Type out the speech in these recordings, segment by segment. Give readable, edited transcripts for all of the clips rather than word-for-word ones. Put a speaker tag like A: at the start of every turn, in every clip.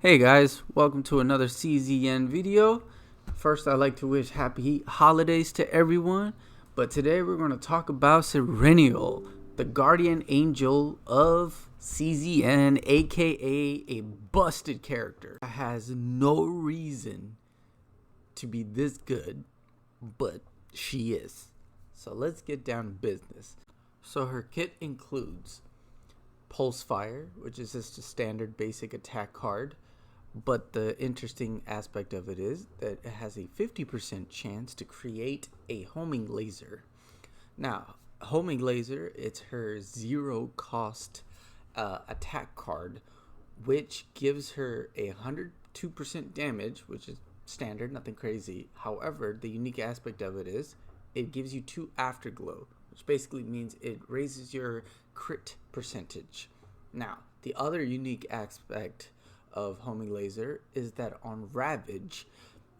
A: Hey guys, welcome to another CZN video. First, I'd like to wish happy holidays to everyone. But today we're going to talk about Sereniel, the guardian angel of CZN, aka a busted character. Has no reason to be this good, but she is. So let's get down to business. So her kit includes Pulse Fire, which is just a standard basic attack card. But the interesting aspect of it is that it has a 50% chance to create a homing laser. Now, homing laser, it's her zero cost attack card, which gives her a 102% damage, which is standard, nothing crazy. However, the unique aspect of it is it gives you 2 afterglow, which basically means it raises your crit percentage. Now, the other unique aspect of homing laser is that on Ravage,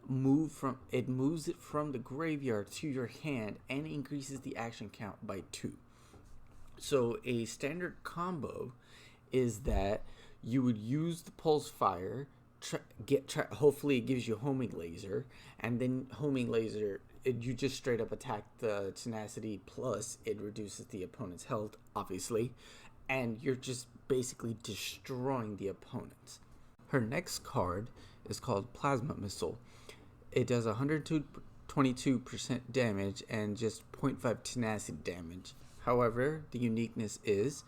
A: moves it from the graveyard to your hand and increases the action count by 2. So a standard combo is that you would use the pulse fire, hopefully it gives you homing laser, and then homing laser you just straight up attack the tenacity, plus it reduces the opponent's health, obviously, and you're just basically destroying the opponents. Her next card is called Plasma Missile. It does 122% damage and just 0.5 tenacity damage. However, the uniqueness is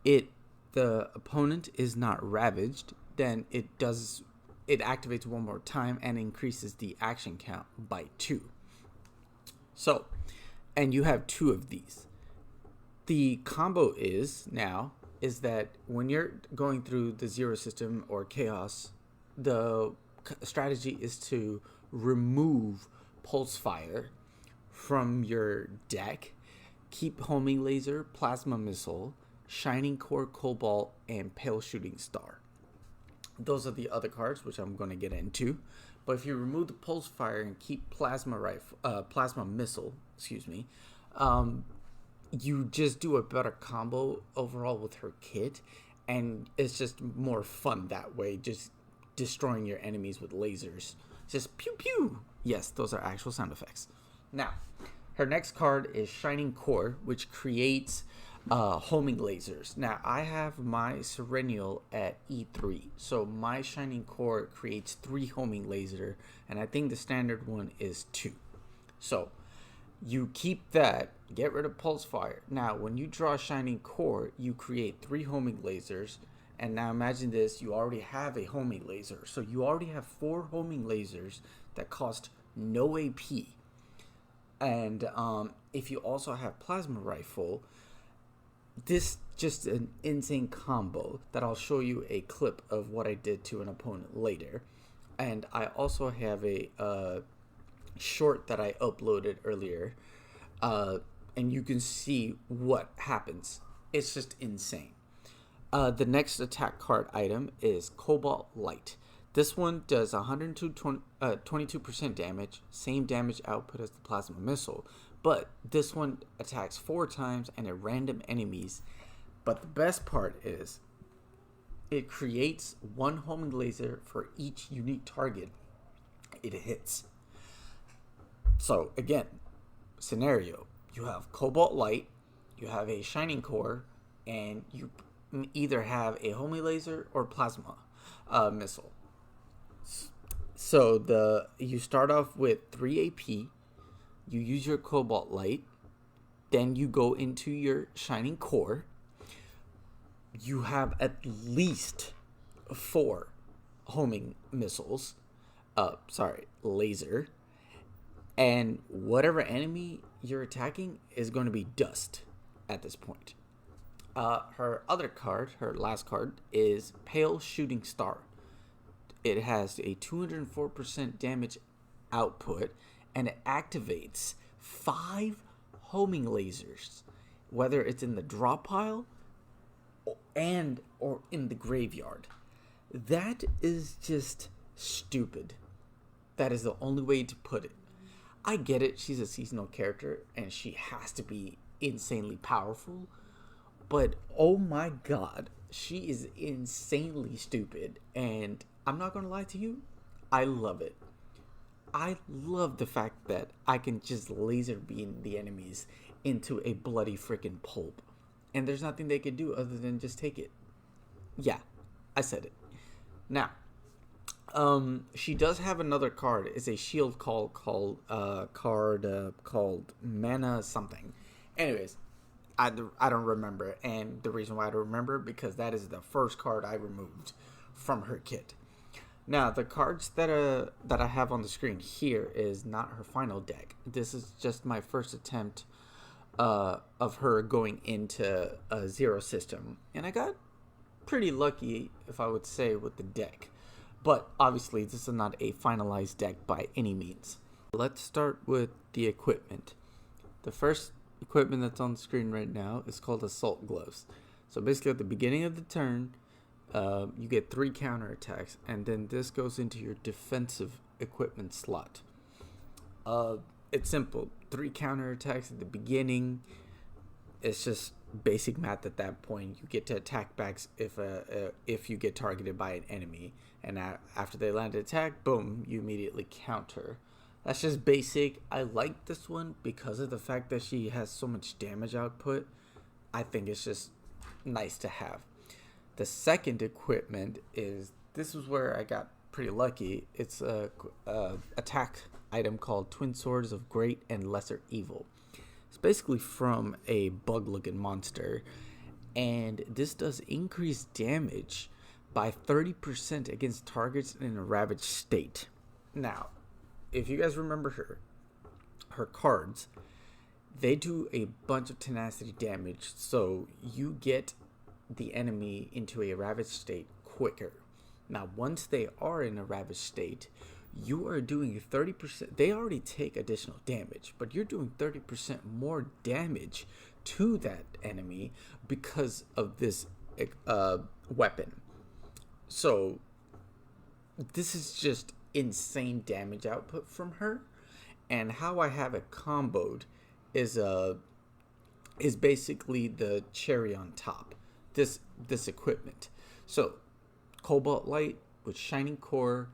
A: the opponent is not ravaged, then it activates one more time and increases the action count by 2. So, and you have 2 of these. The combo is that when you're going through the zero system or chaos, the strategy is to remove pulse fire from your deck, keep homing laser, plasma missile, shining core, cobalt, and pale shooting star. Those are the other cards which I'm going to get into. But if you remove the pulse fire and keep plasma missile, you just do a better combo overall with her kit, and it's just more fun that way, just destroying your enemies with lasers. Just pew pew. Yes, those are actual sound effects. Now, her next card is Shining Core, which creates homing lasers. Now, I have my Sereniel at E3, so my Shining Core creates 3 homing laser, and I think the standard one is 2. So you keep that, get rid of pulse fire. Now, when you draw Shining Core, you create 3 homing lasers. And now imagine this, you already have a homing laser. So you already have 4 homing lasers that cost no AP. And if you also have plasma rifle, this just an insane combo that I'll show you a clip of what I did to an opponent later. And I also have a short that I uploaded earlier, and you can see what happens. It's just insane. The next attack card item is Cobalt Light. This one does 122% damage, same damage output as the plasma missile, but this one attacks 4 times and at random enemies. But the best part is it creates 1 homing laser for each unique target it hits. So again, scenario, you have Cobalt Light, you have a Shining Core, and you either have a homing laser or plasma missile. So you start off with 3 AP, you use your Cobalt Light, then you go into your Shining Core. You have at least 4 homing missiles, laser, and whatever enemy you're attacking is going to be dust at this point. Her other card, her last card, is Pale Shooting Star. It has a 204% damage output, and it activates 5 homing lasers, whether it's in the drop pile or in the graveyard. That is just stupid. That is the only way to put it. I get it, she's a seasonal character and she has to be insanely powerful, but oh my god, she is insanely stupid, and I'm not gonna lie to you, I love it. I love the fact that I can just laser beam the enemies into a bloody freaking pulp. And there's nothing they can do other than just take it. Yeah, I said it. Now, she does have another card. It's a shield called mana something. Anyways, I don't remember, and the reason why I don't remember because that is the first card I removed from her kit. Now, the cards that I have on the screen here is not her final deck. This is just my first attempt of her going into a zero system, and I got pretty lucky, if I would say, with the deck. But obviously, this is not a finalized deck by any means. Let's start with the equipment. The first equipment that's on the screen right now is called Assault Gloves. So basically, at the beginning of the turn, you get 3 counterattacks, and then this goes into your defensive equipment slot. It's simple. 3 counterattacks at the beginning. It's just basic math at that point. You get to attack back if you get targeted by an enemy, and after they land an attack, boom, you immediately counter. That's just basic. I like this one because of the fact that she has so much damage output. I think it's just nice to have. The second equipment is, this is where I got pretty lucky. It's a attack item called Twin Swords of Great and Lesser Evil. It's basically from a bug-looking monster, and this does increase damage by 30% against targets in a ravaged state. Now, if you guys remember her cards, they do a bunch of tenacity damage, so you get the enemy into a ravaged state quicker. Now, once they are in a ravaged state, you are doing 30%. They already take additional damage, but you're doing 30% more damage to that enemy because of this weapon. So this is just insane damage output from her. And how I have it comboed is basically the cherry on top. This equipment. So Cobalt Light with Shining Core,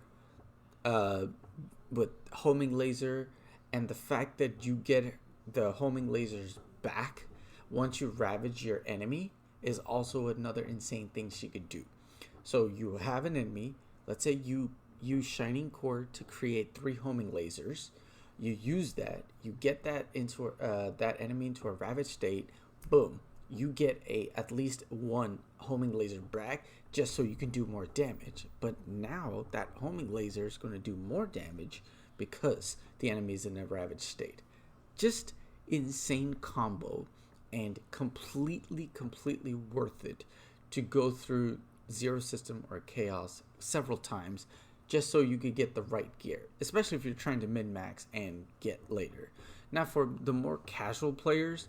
A: with homing laser, and the fact that you get the homing lasers back once you ravage your enemy is also another insane thing she could do. So you have an enemy, let's say you use Shining Core to create 3 homing lasers. You use that, you get that into that enemy into a ravaged state, boom, you get at least 1 homing laser back just so you can do more damage. But now that homing laser is going to do more damage because the enemy is in a ravaged state. Just insane combo, and completely worth it to go through zero system or chaos several times just so you could get the right gear, especially if you're trying to min-max and get later. Now, for the more casual players,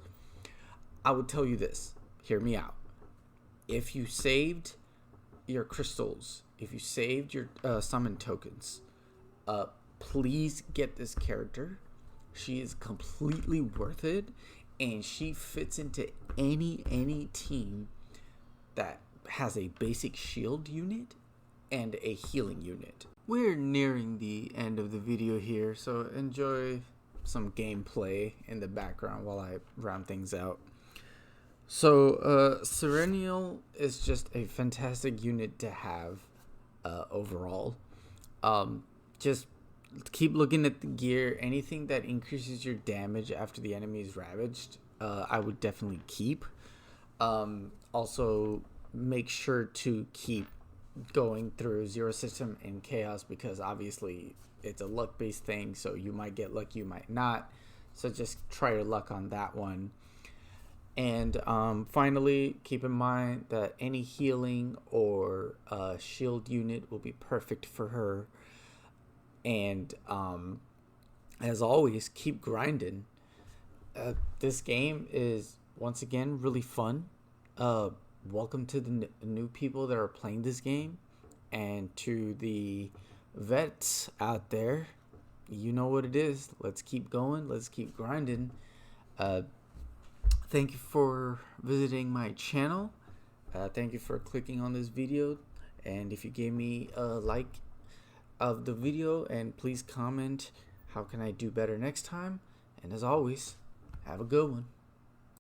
A: I would tell you this. Hear me out. If you saved your crystals, if you saved your summon tokens, please get this character. She is completely worth it, and she fits into any team that has a basic shield unit and a healing unit. We're nearing the end of the video here, so enjoy some gameplay in the background while I round things out. So Sereniel is just a fantastic unit to have overall. Just keep looking at the gear. Anything that increases your damage after the enemy is ravaged, I would definitely keep. Also, make sure to keep going through zero system and chaos, because obviously it's a luck based thing, so you might get lucky, you might not. So just try your luck on that one. And finally, keep in mind that any healing or shield unit will be perfect for her. And as always, keep grinding. This game is, once again, really fun. Welcome to the new people that are playing this game, and to the vets out there, you know what it is. Let's keep going. Let's keep grinding. Thank you for visiting my channel. Thank you for clicking on this video, And if you gave me a like of the video, and please comment how can I do better next time. And as always, have a good one.